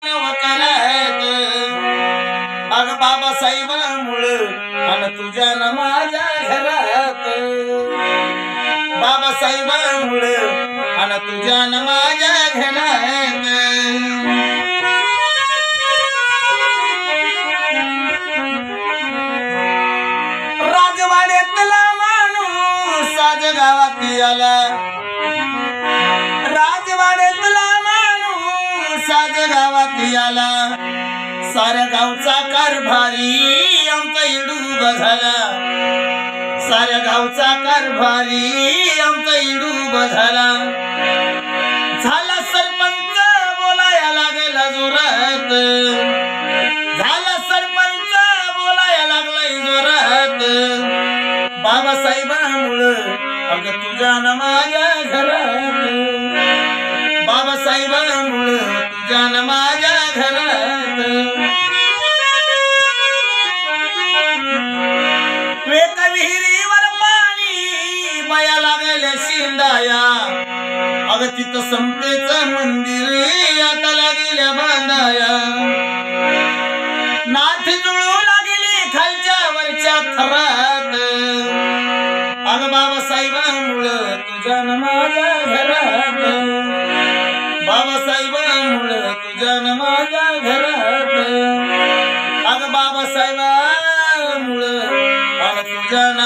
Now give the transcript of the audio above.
करत अग बाबासाहेबांमुळं अन तुझ्या न माझ्या घरात बाबासाहेबांमुळं अन तुझ्या न माझ्या घरात राजवाड्यातला माणूस साज गावात आला राजवाड्यातला माणूस साज गावात आला साऱ्या गावचा कारभारी आमचा इडूब झाला साऱ्या गावचा कारभारी आमचा इडूब झाला झाला सरपंच बोलाया लागला जोरात झाला सरपंच बोलाया लागलाय जोरात बाबासाहेबांमुळं अग तुझ्या न माझ्या घरात बाबासाहेबांमुळं तुझ्या न माझ्या घरात वेक विहिरीवर पाणी माया लागल्या शिंदाया अग तिथं समतेचं मंदिर आता लागल्या बांधाया नाथ जुळू लागली खालच्या वरच्या थरात अग बाबासाहेबांमुळं तुझ्या न माझ्या घरात बाबासाहेबांमुळं तुझ्या न माझ्या घरात अग बाबासाहेबांमुळं अग तुझ्या न